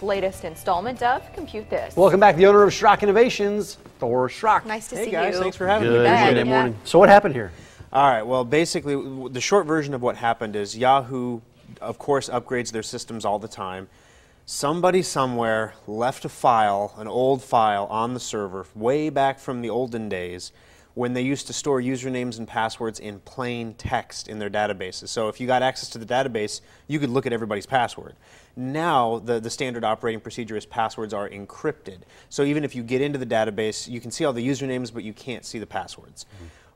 Latest installment of Compute This. Welcome back, the owner of Schrock Innovations, Thor Schrock. Nice to see Hey guys, you. thanks for having me. Good Appreciate it. morning. So what happened here? All right, well, basically, the short version of what happened is Yahoo, of course, upgrades their systems all the time. Somebody somewhere left a file, an old file, on the server way back from the olden days when they used to store usernames and passwords in plain text in their databases. So if you got access to the database, you could look at everybody's password. Now, the standard operating procedure is passwords are encrypted. So even if you get into the database, you can see all the usernames, but you can't see the passwords.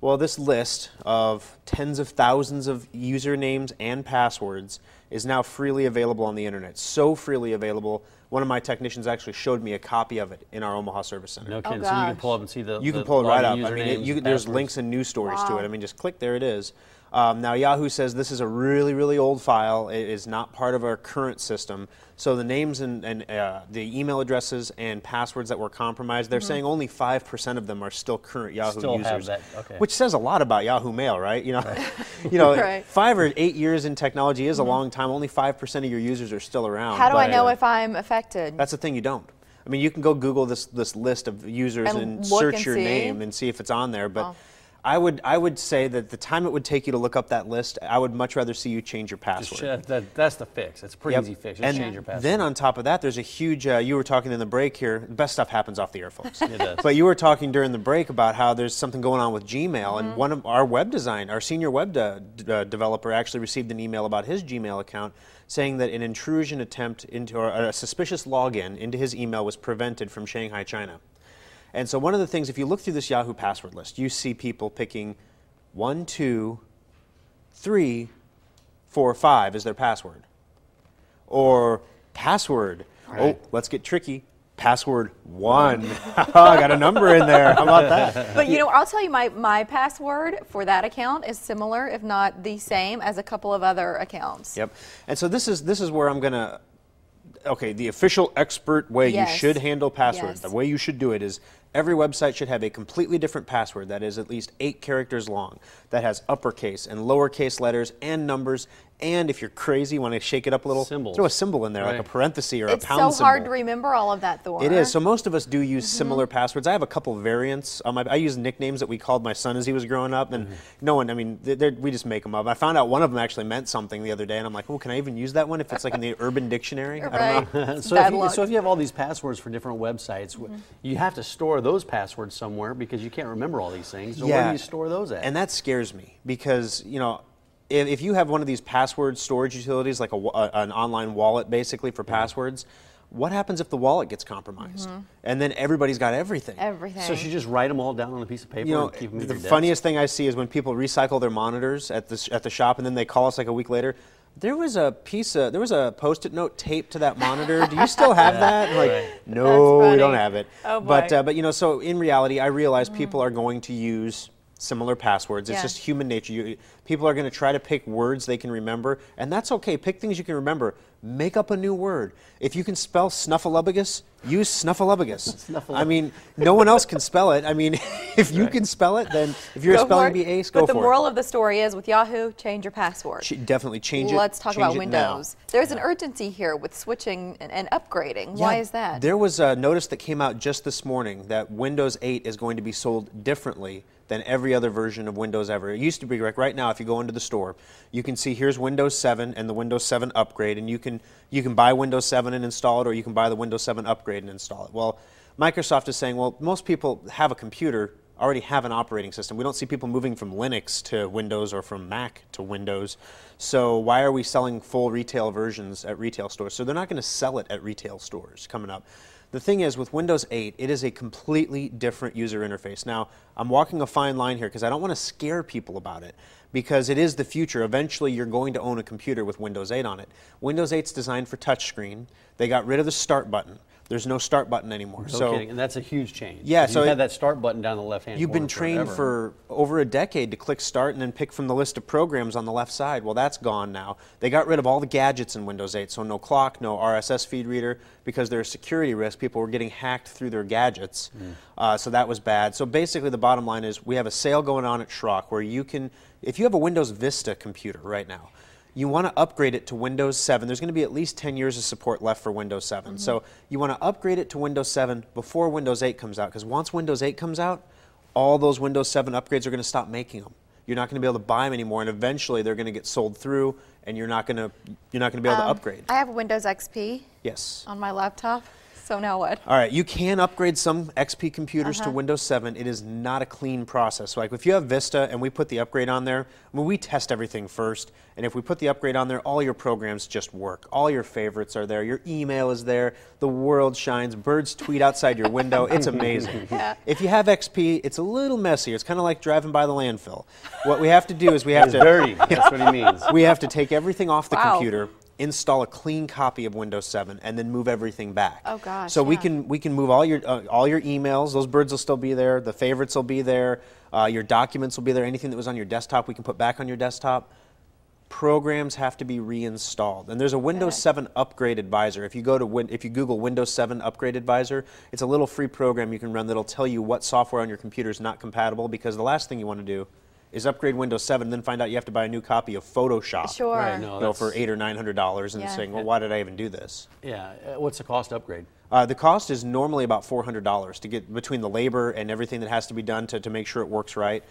Well, this list of tens of thousands of usernames and passwords is now freely available on the internet. So freely available, one of my technicians actually showed me a copy of it in our Omaha Service Center. No kidding. So you can pull up and see the You can pull it right up. I usernames, mean, there's passwords. links and news stories to it. I mean, just click, there it is. Now, Yahoo says this is a really, really old file. It is not part of our current system. So the names and the email addresses and passwords that were compromised, they're saying only 5% of them are still current Yahoo users. Have that. Okay. Which says a lot about Yahoo Mail, right? You know, Right. 5 or 8 years in technology is a long time. Only 5% of your users are still around. How do I But, know if I'm affected? That's the thing, you don't. I mean, you can go Google this list of users and look search and your see? name and see if it's on there. But Oh. I would say that the time it would take you to look up that list, I would much rather see you change your password. That's the fix. It's a pretty Yep. easy fix. Just And change your password. then on top of that, there's a huge, you were talking in the break here, the best stuff happens off the air, folks. It does. But you were talking during the break about how there's something going on with Gmail, and one of our our senior web developer actually received an email about his Gmail account saying that an intrusion attempt into, or a suspicious login into his email was prevented from Shanghai, China. And so one of the things, if you look through this Yahoo password list, you see people picking 1, 2, 3, 4, 5 is their password. Or password. Right. Oh, let's get tricky. Password 1. I got a number in there. How about that? But you know, I'll tell you, my password for that account is similar, if not the same, as a couple of other accounts. Yep. And so this is where I'm going to, okay, the official expert way Yes. you should handle passwords, Yes. the way you should do it is every website should have a completely different password that is at least 8 characters long, that has uppercase and lowercase letters and numbers, and if you're crazy, want to shake it up a little, Symbols. throw a symbol in there, like a Right. parenthesis or It's a pound so symbol. hard to remember all of that, Thor. It is. So most of us do use similar passwords. I have a couple variants. I use nicknames that we called my son as he was growing up, and no one, I mean, we just make them up. I found out one of them actually meant something the other day, and I'm like, oh, can I even use that one if it's like in the Urban Dictionary? I don't know. Right. It's So bad if, luck. so if you have all these passwords for different websites, you have to store those passwords somewhere because you can't remember all these things. So where do you store those at? And that scares me because, you know, if you have one of these password storage utilities, like an online wallet basically for passwords, what happens if the wallet gets compromised? And then everybody's got everything. Everything. So you just write them all down on a piece of paper You know, and keep them in the your desk? funniest thing I see is when people recycle their monitors at the shop and then they call us like a week later. There was a Post-it note taped to that monitor. Do you still have that? And like, no, That's we don't funny. have it. Oh, boy. But you know, so in reality, I realize people are going to use similar passwords. It's Yeah. just human nature. People are going to try to pick words they can remember, and that's okay. Pick things you can remember. Make up a new word. If you can spell snuffleupagus, use snuffleupagus. I mean, no one else can spell it. I mean, if you can spell it, then if you're a Go for spelling it. bee ace, go But for the it. moral of the story is, with Yahoo, change your password. Definitely change it. Let's talk change about it now. Windows. There's an urgency here with switching and upgrading. Why is that? There was a notice that came out just this morning that Windows 8 is going to be sold differently than every other version of Windows ever. It used to be like right now, if you go into the store, you can see here's Windows 7 and the Windows 7 upgrade, and you can buy Windows 7 and install it, or you can buy the Windows 7 upgrade and install it. Well, Microsoft is saying, well, most people have a computer, already have an operating system. We don't see people moving from Linux to Windows or from Mac to Windows. So why are we selling full retail versions at retail stores? So they're not going to sell it at retail stores coming up. The thing is, with Windows 8, it is a completely different user interface. Now, I'm walking a fine line here because I don't want to scare people about it, because it is the future. Eventually, you're going to own a computer with Windows 8 on it. Windows 8's designed for touchscreen. They got rid of the start button. There's no start button anymore. No kidding. And that's a huge change. Yeah, so you had that start button down the left-hand corner. You've been trained for over a decade to click start and then pick from the list of programs on the left side. Well, that's gone now. They got rid of all the gadgets in Windows 8, so no clock, no RSS feed reader, because there's a security risk. People were getting hacked through their gadgets, so that was bad. So basically the bottom line is we have a sale going on at Schrock where you can, if you have a Windows Vista computer right now, you want to upgrade it to Windows 7. There's going to be at least 10 years of support left for Windows 7. So you want to upgrade it to Windows 7 before Windows 8 comes out, because once Windows 8 comes out, all those Windows 7 upgrades are going to stop making them. You're not going to be able to buy them anymore, and eventually they're going to get sold through, and you're not going to be able to upgrade. I have Windows XP on my laptop. So now what? All right, you can upgrade some XP computers to Windows 7. It is not a clean process. So like if you have Vista and we put the upgrade on there, I mean, we test everything first. And if we put the upgrade on there, all your programs just work. All your favorites are there. Your email is there. The world shines. Birds tweet outside your window. It's amazing. If you have XP, it's a little messier. It's kind of like driving by the landfill. What we have to do is we have It's dirty. That's what he means. We have to take everything off the computer, install a clean copy of Windows 7, and then move everything back. Oh gosh. So we can move all your emails. Those birds will still be there. The favorites will be there. Your documents will be there. Anything that was on your desktop, we can put back on your desktop. Programs have to be reinstalled, and there's a Windows 7 Upgrade Advisor. If you Google Windows 7 Upgrade Advisor, it's a little free program you can run that'll tell you what software on your computer is not compatible. Because the last thing you want to do is upgrade Windows 7 and then find out you have to buy a new copy of Photoshop. Sure. Right, no, For $800 or $900 and saying, well, why did I even do this? Yeah. What's the cost upgrade? The cost is normally about $400 to get between the labor and everything that has to be done to make sure it works right.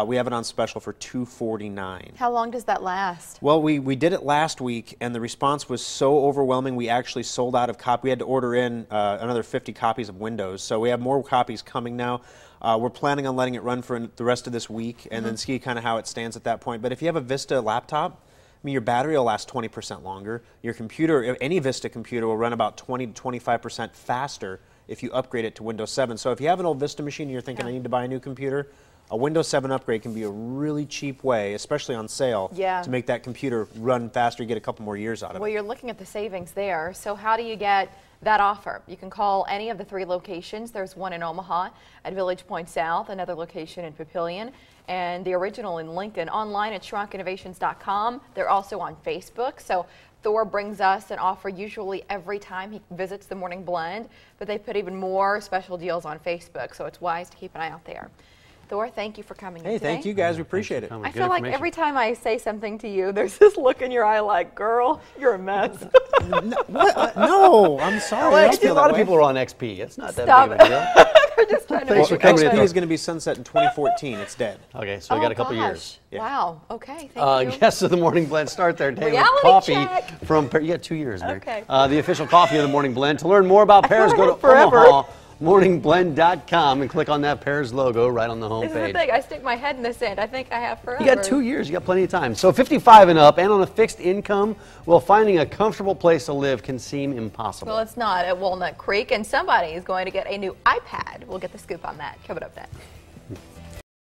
We have it on special for $249. How long does that last? Well, we did it last week, and the response was so overwhelming, we actually sold out of copies. We had to order in another 50 copies of Windows, so we have more copies coming now. We're planning on letting it run for the rest of this week and then see kind of how it stands at that point. But if you have a Vista laptop, I mean, your battery will last 20% longer. Your computer, any Vista computer, will run about 20 to 25% faster if you upgrade it to Windows 7. So if you have an old Vista machine and you're thinking, I need to buy a new computer, a Windows 7 upgrade can be a really cheap way, especially on sale, to make that computer run faster, get a couple more years out of it. Well, you're looking at the savings there. So how do you get that offer? You can call any of the 3 locations. There's one in Omaha at Village Point South, another location in Papillion, and the original in Lincoln. Online at SchrockInnovations.com. They're also on Facebook. So Thor brings us an offer usually every time he visits the Morning Blend, but they put even more special deals on Facebook, so it's wise to keep an eye out there. Thor, thank you for coming in today. Thank you guys. We appreciate it. I feel like every time I say something to you, there's this look in your eye like, girl, you're a mess. No, I'm sorry. A lot of people are on XP. It's not that big of a deal. They're just trying to Thanks for coming in. XP is going to be sunset in 2014. It's dead. Okay, so we got a couple years. Yeah. Wow. Okay. Thank you. Guests of the Morning Blend start their day with Reality coffee check. from. You got 2 years, Mary. Okay. The official coffee of the Morning Blend. To learn more about Pears, go to forever. OmahaMorningBlend.com and click on that Pears logo right on the home This is page. the thing. I stick my head in the sand. I think I have forever. You got 2 years. You got plenty of time. So 55 and up and on a fixed income, well, finding a comfortable place to live can seem impossible. Well, it's not at Walnut Creek, and somebody is going to get a new iPad. We'll get the scoop on that. Coming up next.